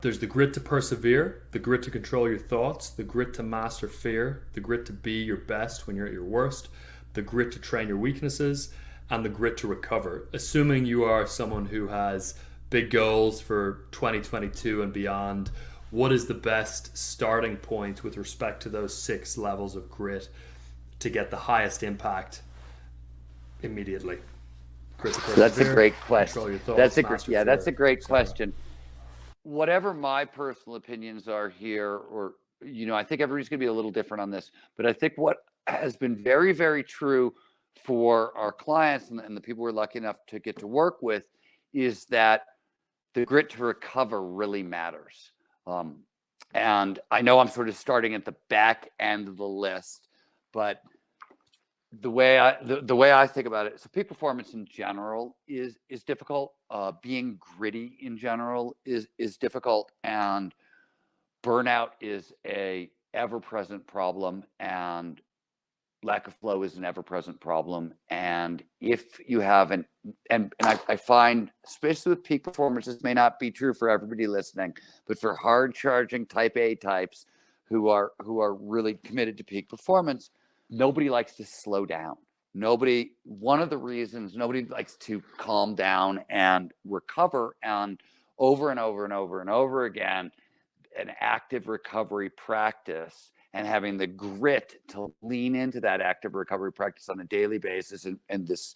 There's the grit to persevere, the grit to control your thoughts, the grit to master fear, the grit to be your best when you're at your worst, the grit to train your weaknesses, and the grit to recover. Assuming you are someone who has big goals for 2022 and beyond, what is the best starting point with respect to those 6 levels of grit to get the highest impact immediately? Grit to That's a persevere, great question. control your thoughts, master That's a fear, great etc. question. Whatever my personal opinions are here, or I think everybody's going to be a little different on this, but I think what has been very, very true for our clients and the people we're lucky enough to get to work with is that the grit to recover really matters. And I know I'm sort of starting at the back end of the list, but the way I think about it, so peak performance in general is difficult. Being gritty in general is difficult, and burnout is a ever present problem, and lack of flow is an ever present problem. And if you have I find, especially with peak performance, this may not be true for everybody listening, but for hard charging type A types who are really committed to peak performance, nobody likes to slow down. One of the reasons nobody likes to calm down and recover, and over and over and over and over again, an active recovery practice, and having the grit to lean into that active recovery practice on a daily basis. And this,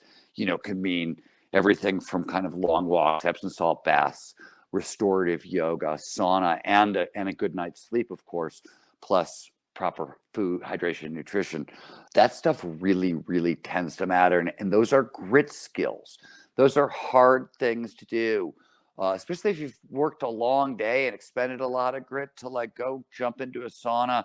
can mean everything from kind of long walks, Epsom salt baths, restorative yoga, sauna, and a good night's sleep, of course, plus proper food, hydration, nutrition. That stuff really, really tends to matter. And those are grit skills. Those are hard things to do. Especially if you've worked a long day and expended a lot of grit to like go jump into a sauna.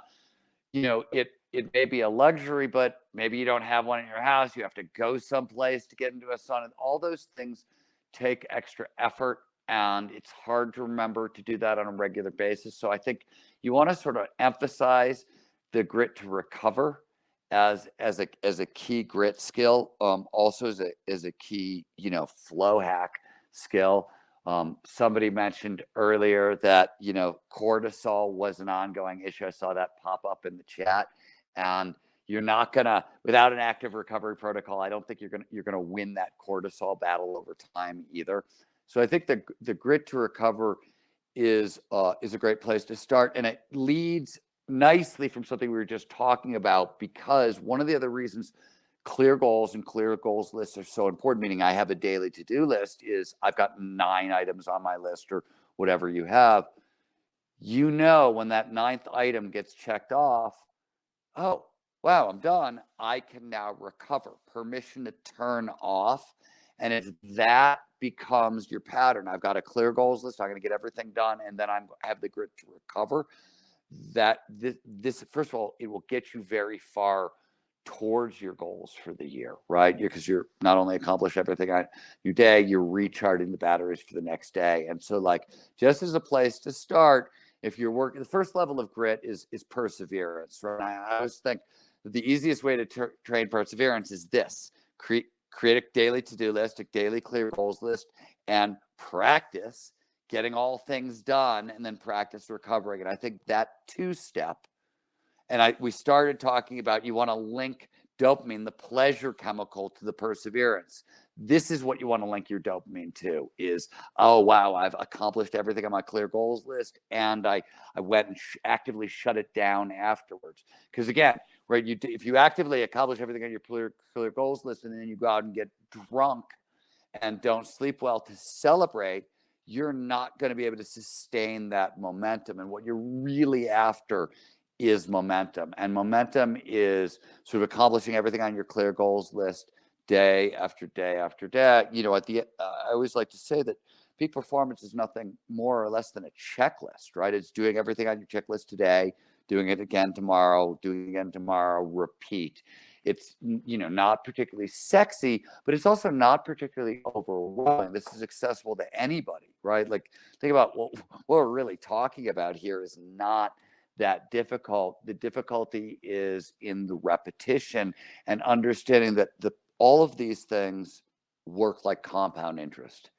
It may be a luxury, but maybe you don't have one in your house. You have to go someplace to get into a sauna. All those things take extra effort, and it's hard to remember to do that on a regular basis. So I think you want to sort of emphasize the grit to recover as a key grit skill. Also as a key, flow hack skill. Somebody mentioned earlier that, cortisol was an ongoing issue. I saw that pop up in the chat, and you're not gonna, without an active recovery protocol, I don't think you're gonna win that cortisol battle over time either. So I think the grit to recover is a great place to start, and it leads nicely from something we were just talking about, because one of the other reasons clear goals and clear goals lists are so important, meaning I have a daily to-do list, is I've got 9 items on my list, or whatever you have. When that 9th item gets checked off, oh, wow, I'm done. I can now recover. Permission to turn off. And if that becomes your pattern, I've got a clear goals list, I'm going to get everything done, and then I have the grit to recover. That this first of all, it will get you very far towards your goals for the year, right? Because you're not only accomplish everything on your day, you're recharging the batteries for the next day. And so, like, just as a place to start, if you're working, the first level of grit is perseverance, right? I always think that the easiest way to train perseverance is this: create a daily to-do list, a daily clear goals list, and practice getting all things done, and then practice recovering. And I think that 2-step, and we started talking about, you want to link dopamine, the pleasure chemical, to the perseverance. This is what you want to link your dopamine to: is, oh, wow, I've accomplished everything on my clear goals list, and I went and actively shut it down afterwards. Because again, right, if you actively accomplish everything on your clear goals list, and then you go out and get drunk and don't sleep well to celebrate, you're not going to be able to sustain that momentum. And what you're really after is momentum. And momentum is sort of accomplishing everything on your clear goals list day after day after day. I always like to say that peak performance is nothing more or less than a checklist, right? It's doing everything on your checklist today, doing it again tomorrow, doing it again tomorrow, repeat. It's, not particularly sexy, but it's also not particularly overwhelming. This is accessible to anybody, right? Like, think about what we're really talking about here is not that difficult. The difficulty is in the repetition and understanding that all of these things work like compound interest.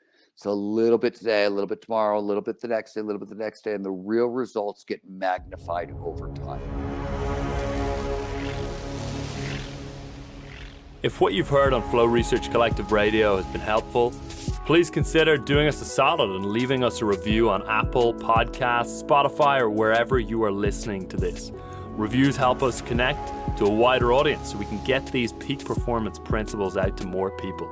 So a little bit today, a little bit tomorrow, a little bit the next day, a little bit the next day, and the real results get magnified over time. If what you've heard on Flow Research Collective Radio has been helpful, please consider doing us a solid and leaving us a review on Apple Podcasts, Spotify, or wherever you are listening to this. Reviews help us connect to a wider audience so we can get these peak performance principles out to more people.